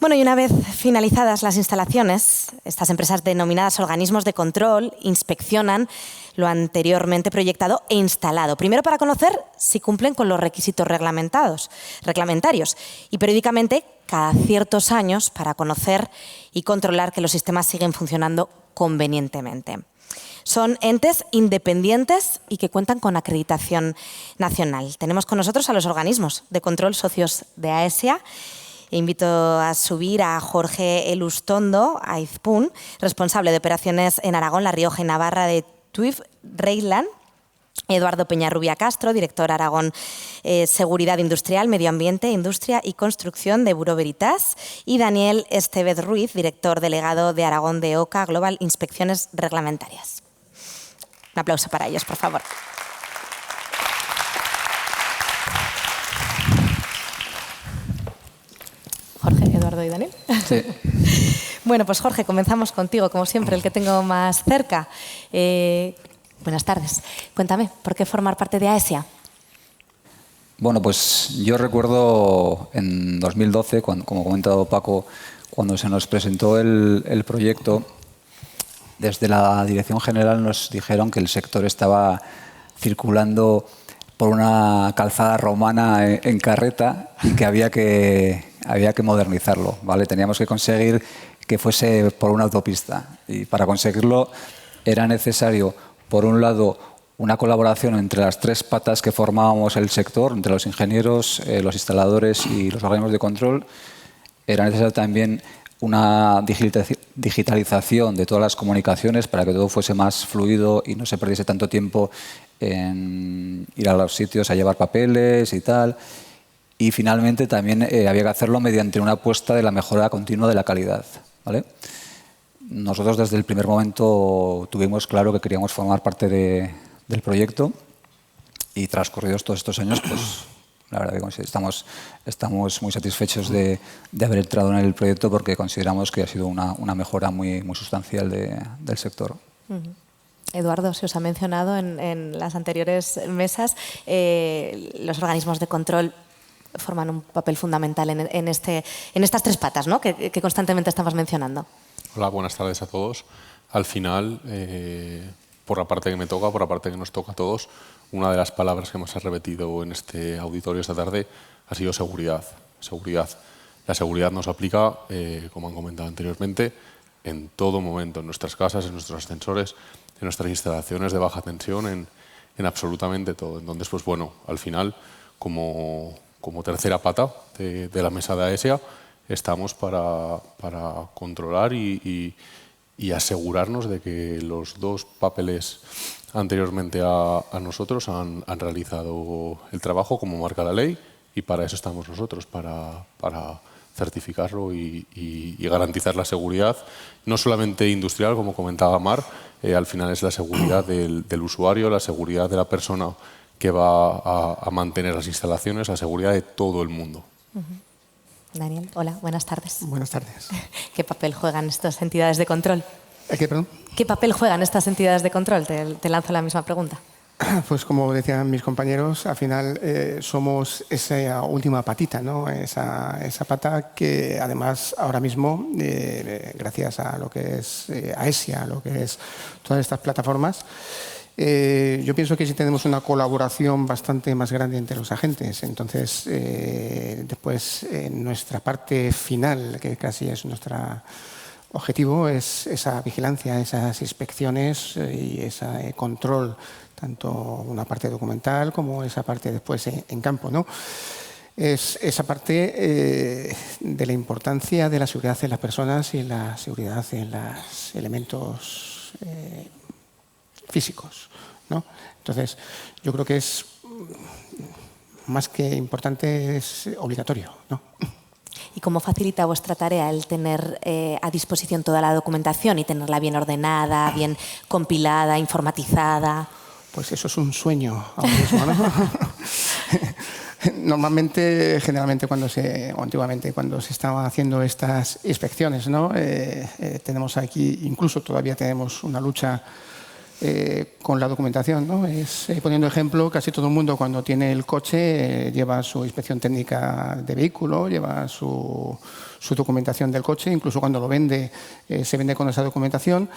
Bueno, y una vez finalizadas las instalaciones, estas empresas denominadas organismos de control inspeccionan lo anteriormente proyectado e instalado. Primero para conocer si cumplen con los requisitos reglamentarios y periódicamente cada ciertos años para conocer y controlar que los sistemas siguen funcionando convenientemente. Son entes independientes y que cuentan con acreditación nacional. Tenemos con nosotros a los organismos de control socios de AESIA. Invito a subir a Jorge Elustondo Aizpún, responsable de operaciones en Aragón, La Rioja y Navarra de TÜV Rheinland. Eduardo Peñarrubia Castro, director Aragón Seguridad Industrial, Medio Ambiente, Industria y Construcción de Bureau Veritas. Y Daniel Estevez Ruiz, director delegado de Aragón de OCA Global Inspecciones Reglamentarias. Un aplauso para ellos, por favor. Jorge, Eduardo y Daniel. Sí. Bueno, pues Jorge, comenzamos contigo, como siempre, el que tengo más cerca. Buenas tardes. Cuéntame, ¿por qué formar parte de AESIA? Bueno, pues yo recuerdo en 2012, como ha comentado Paco, cuando se nos presentó el proyecto, desde la Dirección General nos dijeron que el sector estaba circulando por una calzada romana en carreta y que había que modernizarlo, ¿vale? Teníamos que conseguir que fuese por una autopista y para conseguirlo era necesario, por un lado, una colaboración entre las tres patas que formábamos el sector, entre los ingenieros, los instaladores y los organismos de control. Era necesario también una digitalización de todas las comunicaciones para que todo fuese más fluido y no se perdiese tanto tiempo en ir a los sitios a llevar papeles y tal. Y finalmente también había que hacerlo mediante una apuesta de la mejora continua de la calidad, ¿vale? Nosotros desde el primer momento tuvimos claro que queríamos formar parte del proyecto y transcurridos todos estos años, pues la verdad que estamos muy satisfechos de haber entrado en el proyecto porque consideramos que ha sido una mejora muy sustancial del sector. Eduardo, se os ha mencionado en las anteriores mesas, los organismos de control forman un papel fundamental en estas tres patas, ¿no? que constantemente estamos mencionando. Hola, buenas tardes a todos. Al final, por la parte que me toca, por la parte que nos toca a todos, una de las palabras que más ha repetido en este auditorio esta tarde ha sido seguridad. Seguridad. La seguridad nos aplica, como han comentado anteriormente, en todo momento, en nuestras casas, en nuestros ascensores, en nuestras instalaciones de baja tensión, en absolutamente todo. Entonces, pues bueno, al final, como tercera pata de la mesa de AESIA, estamos para controlar y asegurarnos de que los dos papeles anteriormente a nosotros han realizado el trabajo como marca la ley y para eso estamos nosotros, para certificarlo y garantizar la seguridad, no solamente industrial, como comentaba Mar, al final es la seguridad del usuario, la seguridad de la persona que va a mantener las instalaciones, la seguridad de todo el mundo. Daniel, hola, buenas tardes. Buenas tardes. ¿Qué papel juegan estas entidades de control? ¿Qué, perdón? ¿Qué papel juegan estas entidades de control? Te lanzo la misma pregunta. Pues como decían mis compañeros, al final somos esa última patita, ¿no? Esa pata que además ahora mismo, gracias a lo que es AESIA, lo que es todas estas plataformas, yo pienso que sí tenemos una colaboración bastante más grande entre los agentes. Entonces, después, nuestra parte final, que casi es nuestro objetivo, es esa vigilancia, esas inspecciones y ese control, tanto una parte documental como esa parte después en campo, ¿no? Es esa parte de la importancia de la seguridad en las personas y la seguridad en los elementos físicos, ¿no? Entonces, yo creo que es más que importante, es obligatorio, ¿no? ¿Y cómo facilita vuestra tarea el tener a disposición toda la documentación y tenerla bien ordenada, bien compilada, informatizada? Pues eso es un sueño ahora mismo, ¿no? Normalmente, generalmente, antiguamente, cuando se estaban haciendo estas inspecciones, ¿no? Tenemos aquí, incluso todavía tenemos una lucha con la documentación, ¿no? Poniendo ejemplo, casi todo el mundo cuando tiene el coche lleva su inspección técnica de vehículo, lleva su documentación del coche, incluso cuando lo vende, se vende con esa documentación.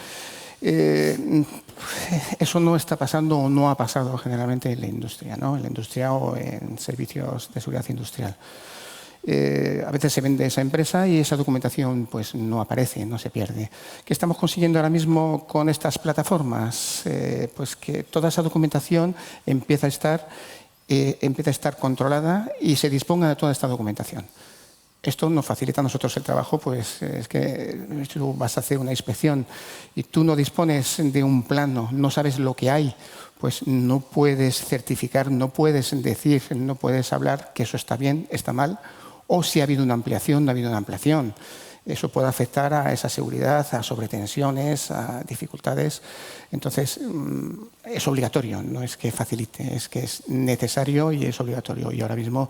Eso no está pasando o no ha pasado generalmente en la industria, ¿no? En la industria o en servicios de seguridad industrial. A veces se vende esa empresa y esa documentación pues, no aparece, no se pierde. ¿Qué estamos consiguiendo ahora mismo con estas plataformas? Pues que toda esa documentación empieza a estar controlada y se disponga de toda esta documentación. Esto nos facilita a nosotros el trabajo, pues es que tú vas a hacer una inspección y tú no dispones de un plano, no sabes lo que hay, pues no puedes certificar, no puedes decir, no puedes hablar que eso está bien, está mal, o si ha habido una ampliación, no ha habido una ampliación. Eso puede afectar a esa seguridad, a sobretensiones, a dificultades. Entonces, es obligatorio, no es que facilite, es que es necesario y es obligatorio. Y ahora mismo,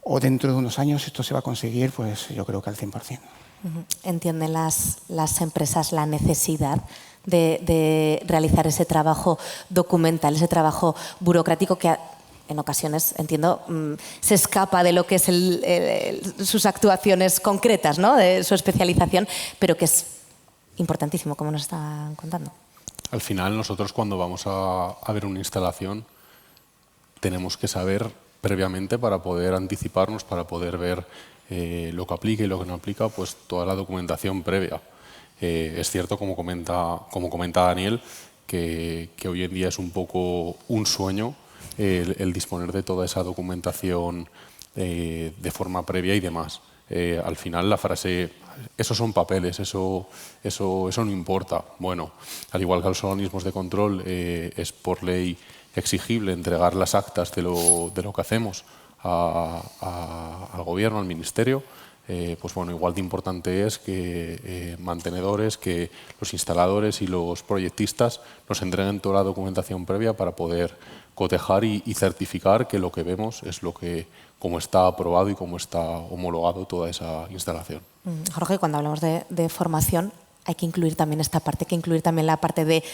o dentro de unos años, esto se va a conseguir, pues yo creo que al 100%. ¿Entienden las empresas la necesidad de realizar ese trabajo documental, ese trabajo burocrático que en ocasiones, entiendo, se escapa de lo que es sus actuaciones concretas, ¿no? De su especialización, pero que es importantísimo, como nos están contando? Al final, nosotros cuando vamos a ver una instalación, tenemos que saber previamente para poder anticiparnos, para poder ver lo que aplica y lo que no aplica, pues toda la documentación previa. Es cierto, como comenta Daniel, que hoy en día es un poco un sueño el disponer de toda esa documentación de forma previa y demás. Al final la frase, esos son papeles, eso no importa. Bueno, al igual que a los organismos de control es por ley exigible entregar las actas de lo que hacemos al gobierno, al ministerio, pues bueno, igual de importante es que mantenedores, que los instaladores y los proyectistas nos entreguen toda la documentación previa para poder cotejar y certificar que lo que vemos es como está aprobado y como está homologado toda esa instalación. Jorge, cuando hablamos de formación hay que incluir también esta parte, hay que incluir también la parte de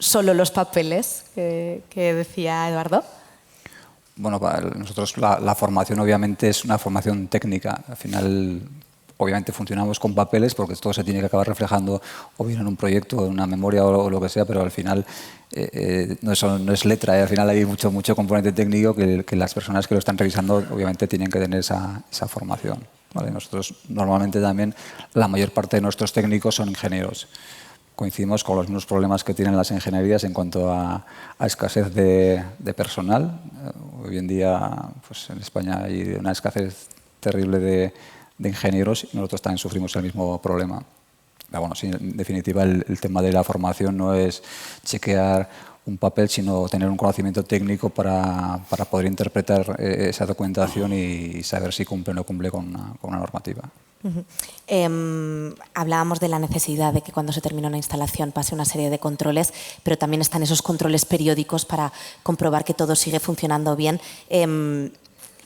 solo los papeles que decía Eduardo. Bueno, para nosotros la formación obviamente es una formación técnica. Al final, obviamente funcionamos con papeles porque todo se tiene que acabar reflejando o bien en un proyecto, en una memoria o lo que sea, pero al final no es letra. Al final hay mucho componente técnico que las personas que lo están revisando obviamente tienen que tener esa formación, ¿vale? Nosotros normalmente también la mayor parte de nuestros técnicos son ingenieros. Coincidimos con los mismos problemas que tienen las ingenierías en cuanto a escasez de personal. Hoy en día pues en España hay una escasez terrible de ingenieros y nosotros también sufrimos el mismo problema. Pero bueno, sí, en definitiva el tema de la formación no es chequear un papel, sino tener un conocimiento técnico para poder interpretar esa documentación y saber si cumple o no cumple con una normativa. Hablábamos de la necesidad de que cuando se termina una instalación pase una serie de controles, pero también están esos controles periódicos para comprobar que todo sigue funcionando bien.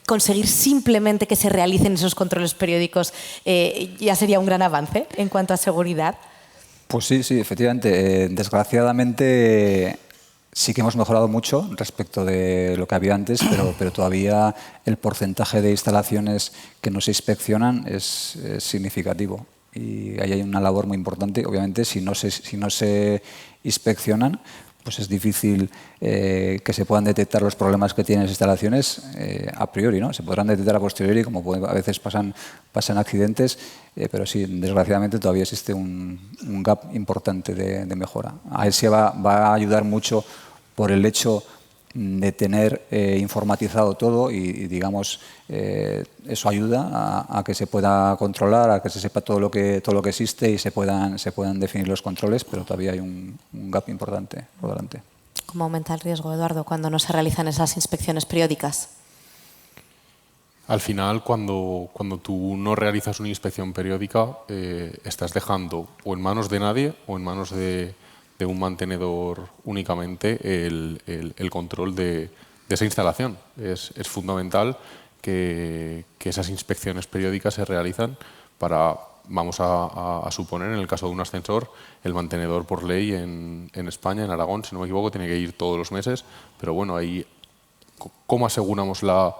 Conseguir simplemente que se realicen esos controles periódicos ya sería un gran avance en cuanto a seguridad. Pues sí, efectivamente. Desgraciadamente sí que hemos mejorado mucho respecto de lo que había antes, pero todavía el porcentaje de instalaciones que no se inspeccionan es significativo. Y ahí hay una labor muy importante. Obviamente, si no se inspeccionan, pues es difícil que se puedan detectar los problemas que tienen las instalaciones a priori, ¿no? Se podrán detectar a posteriori, como a veces pasan accidentes, pero sí, desgraciadamente todavía existe un gap importante de mejora. AESIA va a ayudar mucho por el hecho de tener informatizado todo y digamos, eso ayuda a que se pueda controlar, a que se sepa todo lo que existe y se puedan definir los controles, pero todavía hay un gap importante por delante. ¿Cómo aumenta el riesgo, Eduardo, cuando no se realizan esas inspecciones periódicas? Al final, cuando tú no realizas una inspección periódica, estás dejando o en manos de nadie o en manos de un mantenedor únicamente el control de esa instalación. Es fundamental que esas inspecciones periódicas se realizan para vamos a suponer, en el caso de un ascensor, el mantenedor por ley en España, en Aragón, si no me equivoco, tiene que ir todos los meses, pero bueno, ahí, ¿cómo aseguramos la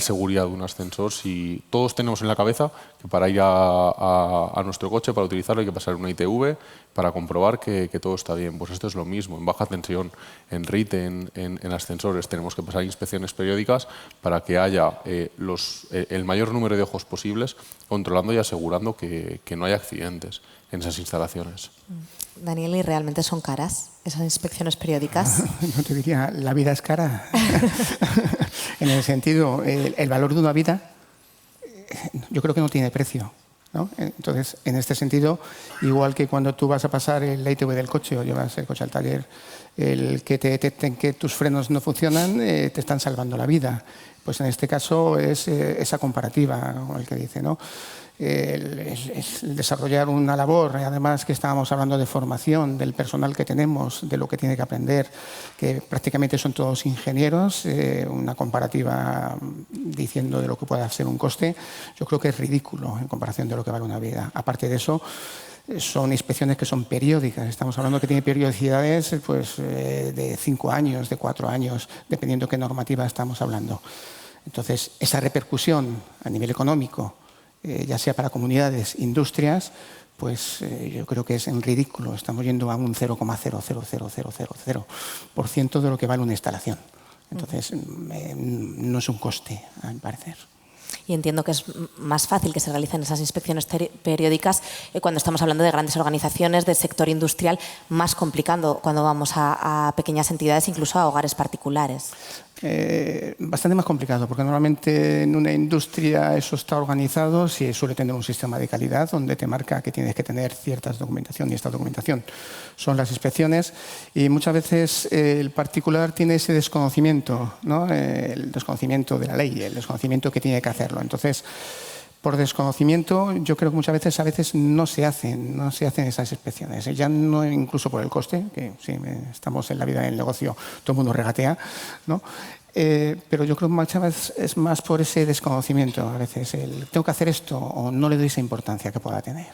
seguridad de un ascensor si todos tenemos en la cabeza que para ir a nuestro coche, para utilizarlo, hay que pasar una ITV para comprobar que todo está bien? Pues esto es lo mismo. En baja tensión, en RIT, en ascensores, tenemos que pasar inspecciones periódicas para que haya el mayor número de ojos posibles controlando y asegurando que no haya accidentes en esas instalaciones. Daniel, ¿y realmente son caras esas inspecciones periódicas? No te diría, la vida es cara. En el sentido, el valor de una vida, yo creo que no tiene precio, ¿no? Entonces, en este sentido, igual que cuando tú vas a pasar el ITV del coche o llevas el coche al taller, el que te detecten que tus frenos no funcionan, te están salvando la vida. Pues en este caso es esa comparativa, como el que dice, ¿no? El desarrollar una labor, además que estábamos hablando de formación del personal que tenemos, de lo que tiene que aprender, que prácticamente son todos ingenieros, una comparativa diciendo de lo que puede ser un coste, yo creo que es ridículo en comparación de lo que vale una vida. Aparte de eso, son inspecciones que son periódicas. Estamos hablando que tiene periodicidades pues, de 5 años, de 4 años, dependiendo qué normativa estamos hablando. Entonces, esa repercusión a nivel económico, ya sea para comunidades, industrias, pues yo creo que es en ridículo. Estamos yendo a un 0,00000% de lo que vale una instalación. Entonces, no es un coste, a mi parecer. Y entiendo que es más fácil que se realicen esas inspecciones periódicas cuando estamos hablando de grandes organizaciones, del sector industrial, más complicado cuando vamos a pequeñas entidades, incluso a hogares particulares. Bastante más complicado, porque normalmente en una industria eso está organizado, si suele tener un sistema de calidad donde te marca que tienes que tener cierta documentación, y esta documentación son las inspecciones, y muchas veces el particular tiene ese desconocimiento, ¿no? El desconocimiento de la ley, el desconocimiento que tiene que hacerlo. Entonces, por desconocimiento, yo creo que muchas veces no se hacen esas inspecciones. Ya no incluso por el coste, que sí, estamos en la vida del negocio, todo el mundo regatea, ¿no? Pero yo creo que muchas veces es más por ese desconocimiento. A veces tengo que hacer esto o no le doy esa importancia que pueda tener.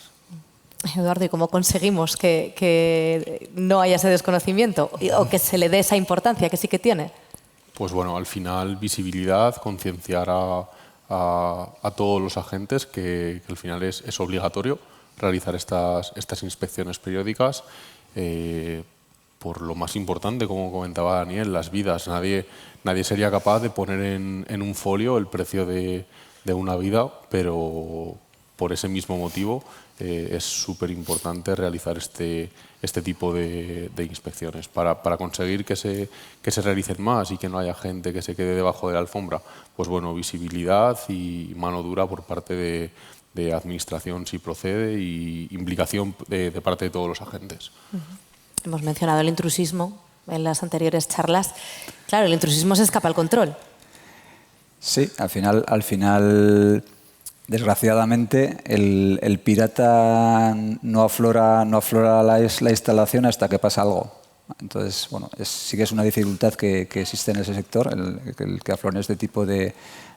Eduardo, ¿y cómo conseguimos que no haya ese desconocimiento o que se le dé esa importancia que sí que tiene? Pues bueno, al final visibilidad, concienciar a todos los agentes que al final es obligatorio realizar estas inspecciones periódicas por lo más importante, como comentaba Daniel, las vidas. Nadie sería capaz de poner en un folio el precio de una vida, pero por ese mismo motivo es súper importante realizar este tipo de inspecciones para conseguir que se realicen más y que no haya gente que se quede debajo de la alfombra. Pues bueno, visibilidad y mano dura por parte de administración si procede y implicación de parte de todos los agentes. Hemos mencionado el intrusismo en las anteriores charlas. Claro, el intrusismo se escapa al control. Sí, al final desgraciadamente, el pirata no aflora la instalación hasta que pasa algo. Entonces, bueno, sí que es una dificultad que existe en ese sector, el que afloren este tipo de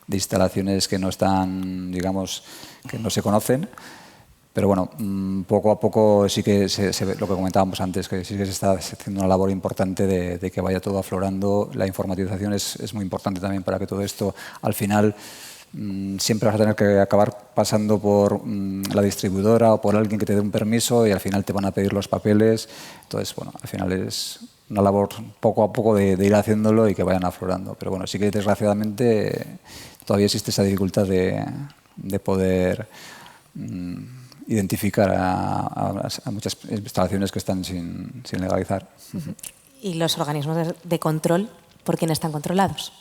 instalaciones que no están, digamos, que no se conocen. Pero bueno, poco a poco sí que se ve lo que comentábamos antes, que sí que se está haciendo una labor importante de que vaya todo aflorando. La informatización es muy importante también para que todo esto, al final, siempre vas a tener que acabar pasando por la distribuidora o por alguien que te dé un permiso y al final te van a pedir los papeles. Entonces, bueno, al final es una labor poco a poco de ir haciéndolo y que vayan aflorando. Pero bueno, sí que desgraciadamente todavía existe esa dificultad de poder identificar a muchas instalaciones que están sin legalizar. ¿Y los organismos de control, por quién están controlados?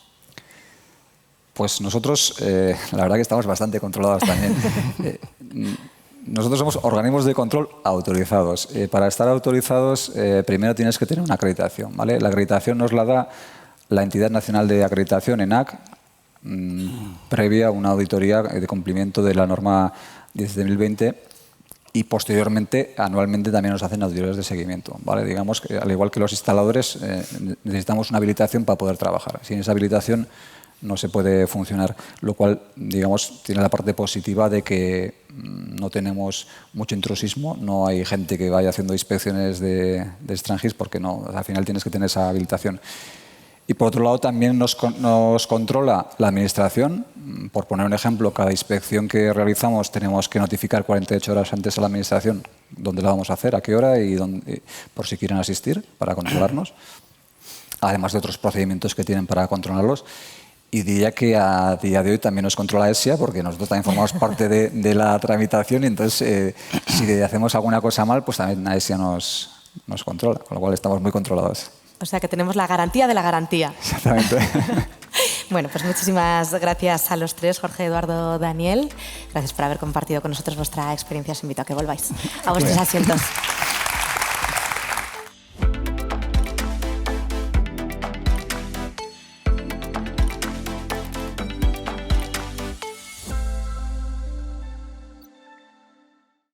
Pues nosotros, la verdad que estamos bastante controlados también. Nosotros somos organismos de control autorizados. Para estar autorizados, primero tienes que tener una acreditación, ¿vale? La acreditación nos la da la Entidad Nacional de Acreditación, ENAC, previa a una auditoría de cumplimiento de la norma 10/2020 y posteriormente, anualmente, también nos hacen auditorías de seguimiento, ¿vale? Digamos que, al igual que los instaladores, necesitamos una habilitación para poder trabajar. Sin esa habilitación no se puede funcionar, lo cual, digamos, tiene la parte positiva de que no tenemos mucho intrusismo, no hay gente que vaya haciendo inspecciones de extranjis porque no, al final tienes que tener esa habilitación. Y por otro lado también nos controla la administración. Por poner un ejemplo, cada inspección que realizamos tenemos que notificar 48 horas antes a la administración dónde la vamos a hacer, a qué hora y por si quieren asistir para controlarnos, además de otros procedimientos que tienen para controlarlos. Y diría que a día de hoy también nos controla ESIA, porque nosotros también formamos parte de la tramitación y entonces si hacemos alguna cosa mal, pues también a ESIA nos controla, con lo cual estamos muy controlados. O sea que tenemos la garantía de la garantía. Exactamente. Bueno, pues muchísimas gracias a los tres, Jorge, Eduardo, Daniel. Gracias por haber compartido con nosotros vuestra experiencia. Os invito a que volváis a vuestros asientos.